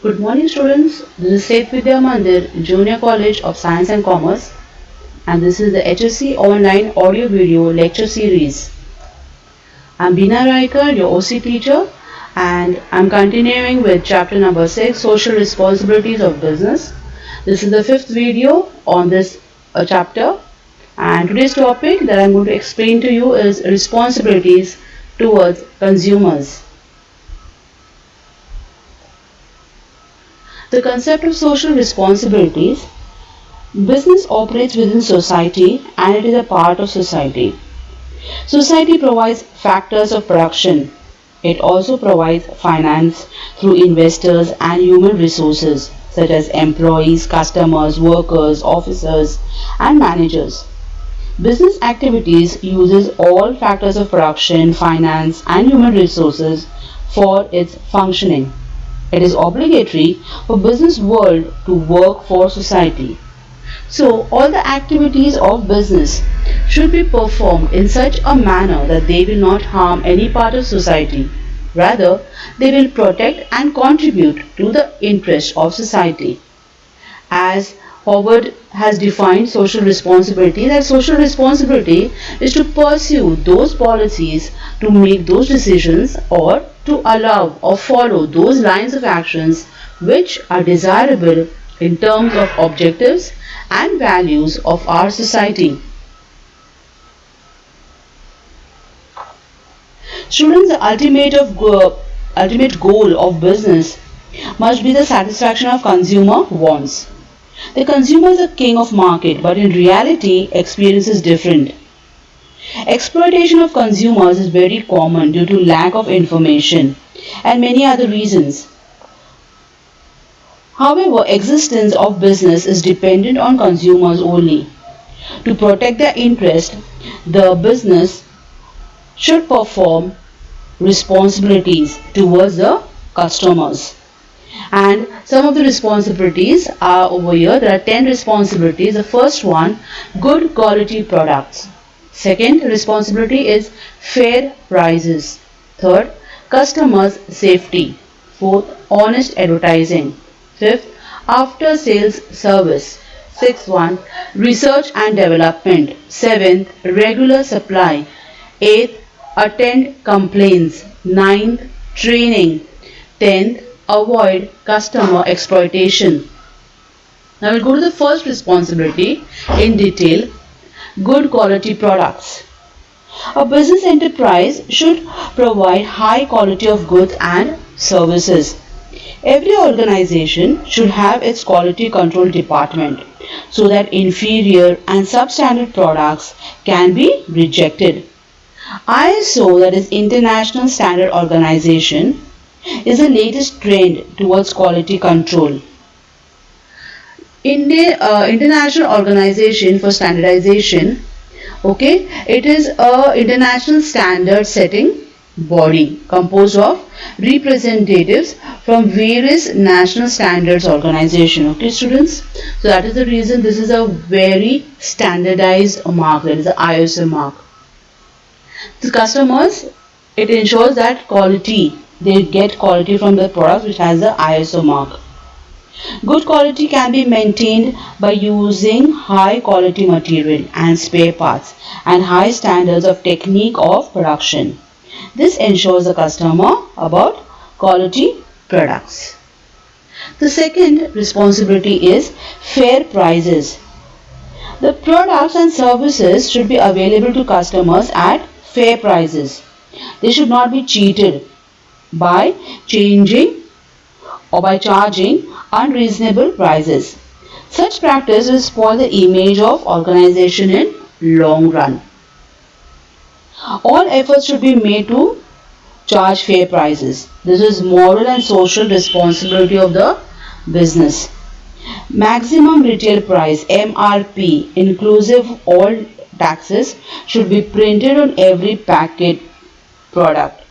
Good morning, students. This is Seth Vidya Mandir, Junior College of Science and Commerce, and this is the HSC Online Audio Video Lecture Series. I'm Beena Raikar, your OC teacher, and I'm continuing with chapter number 6, Social Responsibilities of Business. This is the fifth video on this chapter, and today's topic that I'm going to explain to you is responsibilities towards consumers. The concept of social responsibilities. Business operates within society and it is a part of society. Society provides factors of production. It also provides finance through investors and human resources such as employees, customers, workers, officers, and managers. Business activities uses all factors of production, finance, and human resources for its functioning. It is obligatory for business world to work for society. So all the activities of business should be performed in such a manner that they will not harm any part of society. Rather, they will protect and contribute to the interest of society. As Howard has defined social responsibility, that social responsibility is to pursue those policies, to make those decisions, or to allow or follow those lines of actions which are desirable in terms of objectives and values of our society. Students, the ultimate goal of business must be the satisfaction of consumer wants. The consumer is the king of market, but in reality, experience is different. Exploitation of consumers is very common due to lack of information and many other reasons. However, existence of business is dependent on consumers only. To protect their interest, the business should perform responsibilities towards the customers. And some of the responsibilities are over here. There are 10 responsibilities. The first one, good quality products. Second responsibility is fair prices. Third, customers safety. Fourth, honest advertising. Fifth, after sales service. Sixth one, research and development. Seventh, regular supply. Eighth, attend complaints. Ninth, training. 10th, avoid customer exploitation. Now we'll go to the first responsibility in detail, good quality products. A business enterprise should provide high quality of goods and services. Every organization should have its quality control department so that inferior and substandard products can be rejected. ISO, that is International Standard Organization, is the latest trend towards quality control. International Organization for Standardization, okay, it is a international standard setting body composed of representatives from various national standards organization. Okay, students, so that is the reason this is a very standardized mark, that is the ISO mark. The customers, it ensures that quality, they get quality from the product which has the ISO mark. Good quality can be maintained by using high quality material and spare parts and high standards of technique of production. This ensures the customer about quality products. The second responsibility is fair prices. The products and services should be available to customers at fair prices. They should not be cheated by changing or by charging unreasonable prices. Such practice will spoil the image of organization in long run. All efforts should be made to charge fair prices. This is moral and social responsibility of the business. Maximum retail price MRP inclusive all taxes should be printed on every packet product.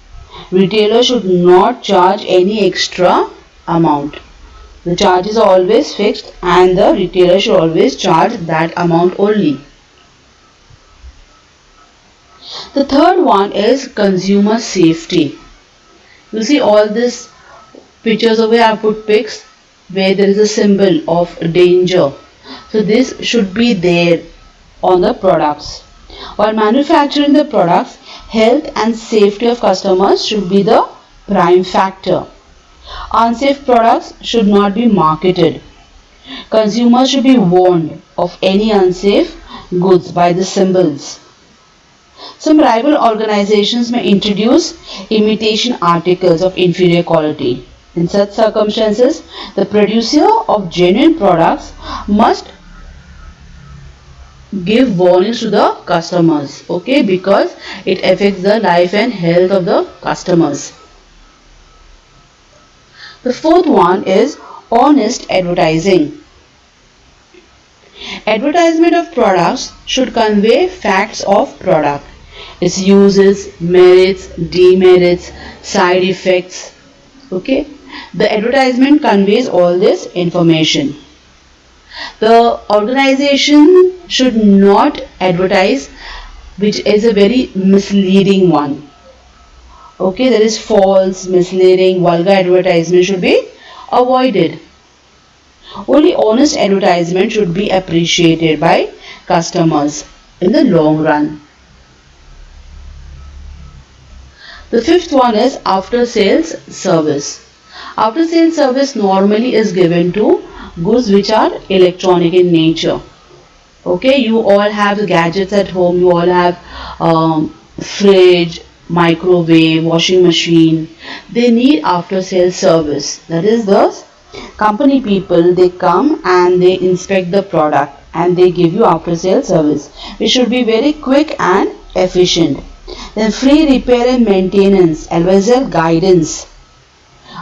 Retailer should not charge any extra amount. The charges are always fixed and the retailer should always charge that amount only. The third one is consumer safety. You see all this Pictures over here I put pics where there is a symbol of danger. So this should be there on the products. While manufacturing the products, health and safety of customers should be the prime factor. Unsafe products should not be marketed. Consumers should be warned of any unsafe goods by the symbols. Some rival organizations may introduce imitation articles of inferior quality. In such circumstances, the producer of genuine products must give warnings to the customers, okay, because it affects the life and health of the customers. The fourth one is honest advertising. Advertisement of products should convey facts of product, its uses, merits, demerits, side effects. Okay, the advertisement conveys all this information. The organization should not advertise which is a very misleading one. Okay, there is false, misleading, vulgar advertisement should be avoided. Only honest advertisement should be appreciated by customers in the long run. The fifth one is after sales service. After sales service normally is given to goods which are electronic in nature. Okay, you all have gadgets at home, you all have fridge, microwave, washing machine. They need after sales service. That is the company people, they come and they inspect the product and they give you after sales service, which should be very quick and efficient. Then free repair and maintenance, advisor guidance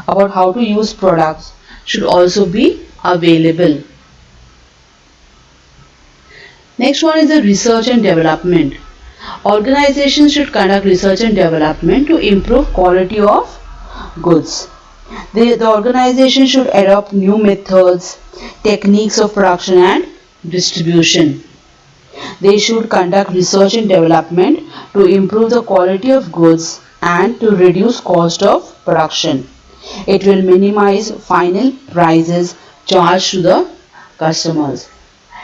about how to use products should also be available. Next one is the research and development. Organizations should conduct research and development to improve quality of goods. The organization should adopt new methods, techniques of production and distribution. They should conduct research and development to improve the quality of goods and to reduce cost of production. It will minimize final prices charged to the customers.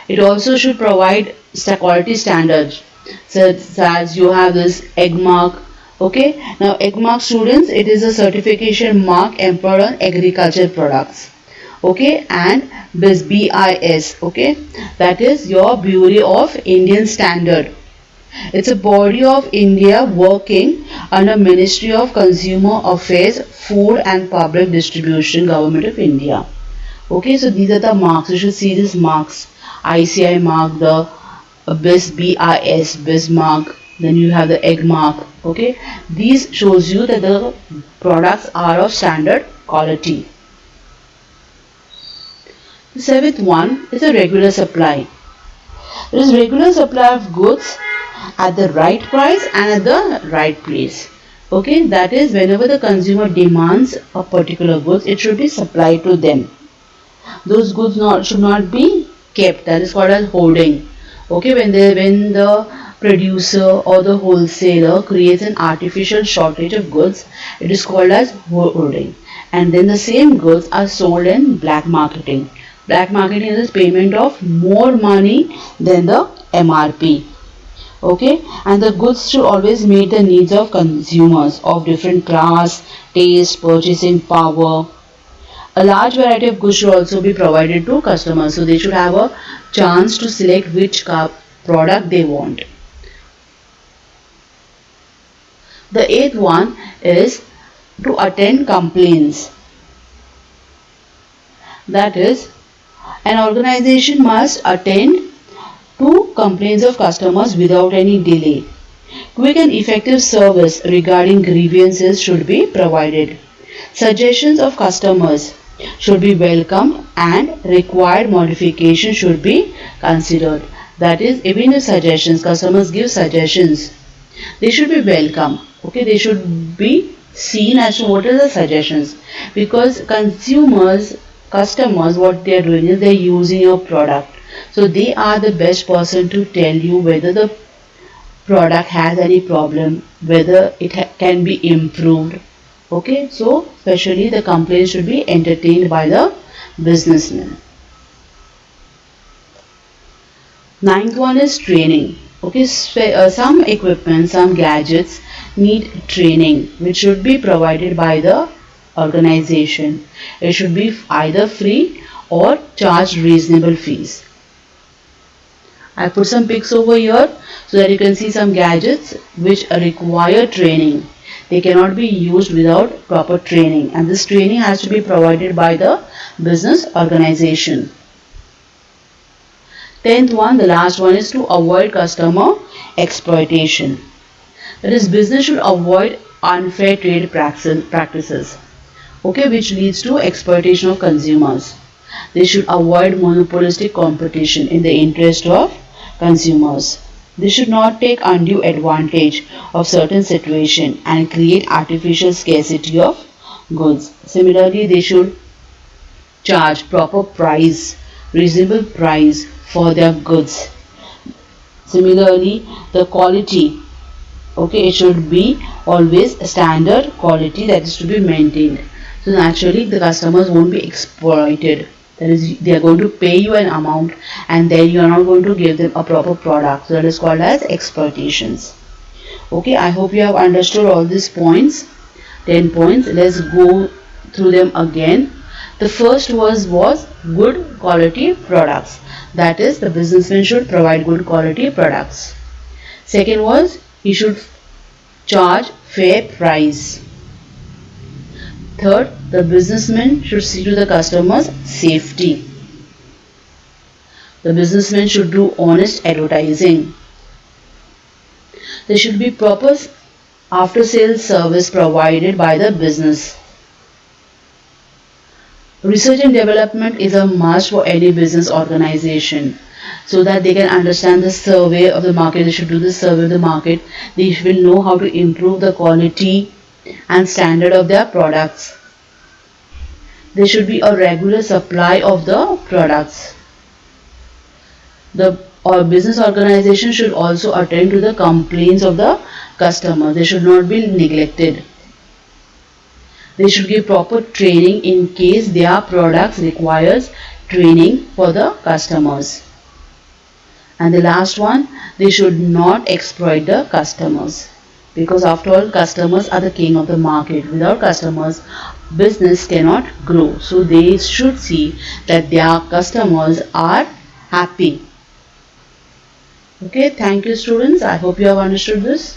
It also should provide quality standards such as you have this egg mark. Okay, now egg mark students, it is a certification mark employed on agriculture products. Okay, and this BIS, okay, that is your Bureau of Indian Standard. It's a body of India working under Ministry of Consumer Affairs, Food and Public Distribution, Government of India. Okay, so these are the marks. You should see these marks. ICI mark, the BIS, BIS mark, then you have the egg mark. Okay, these shows you that the products are of standard quality. The seventh one is a regular supply. There is regular supply of goods at the right price and at the right place. Okay, that is whenever the consumer demands a particular goods, it should be supplied to them. Those goods should not be kept. That is called as hoarding. Okay, when the producer or the wholesaler creates an artificial shortage of goods, it is called as hoarding. And then the same goods are sold in black marketing. Black marketing is payment of more money than the MRP. Okay, and the goods should always meet the needs of consumers of different class, taste, purchasing power. A large variety of goods should also be provided to customers, so they should have a chance to select which product they want. The eighth one is to attend complaints. That is, an organization must attend to complaints of customers without any delay. Quick and effective service regarding grievances should be provided. Suggestions of customers should be welcomed and required modification should be considered. That is, even if suggestions, customers give suggestions, they should be welcome. Okay, they should be seen as to what are the suggestions, because customers, what they are doing is they are using your product, so they are the best person to tell you whether the product has any problem, whether it can be improved. Okay, so especially the complaints should be entertained by the businessman. Ninth one is training. Okay, some equipment, some gadgets need training, which should be provided by the organization. It should be either free or charge reasonable fees. I put some pics over here so that you can see some gadgets which require training. They cannot be used without proper training, and this training has to be provided by the business organization. 10th one, the last one, is to avoid customer exploitation. That is, business should avoid unfair trade practices, okay, which leads to exploitation of consumers. They should avoid monopolistic competition in the interest of consumers. They should not take undue advantage of certain situation and create artificial scarcity of goods. Similarly, they should charge proper price, reasonable price for their goods. Similarly, the quality, okay, it should be always standard quality that is to be maintained. So naturally the customers won't be exploited. That is, they are going to pay you an amount and then you are not going to give them a proper product. So that is called as exploitations. Okay, I hope you have understood all these points. 10 points. Let's go through them again. The first was good quality products. That is, the businessman should provide good quality products. Second was, he should charge fair price. Third, the businessman should see to the customer's safety. The businessman should do honest advertising. There should be proper after sales service provided by the business. Research and development is a must for any business organization, so that they can understand the survey of the market. They should do the survey of the market. They will know how to improve the quality and standard of their products. There should be a regular supply of the products. The business organization should also attend to the complaints of the customer. They should not be neglected. They should give proper training in case their products requires training for the customers. And the last one, they should not exploit the customers, because after all, customers are the king of the market. Without customers, business cannot grow. So they should see that their customers are happy. Okay, thank you students. I hope you have understood this.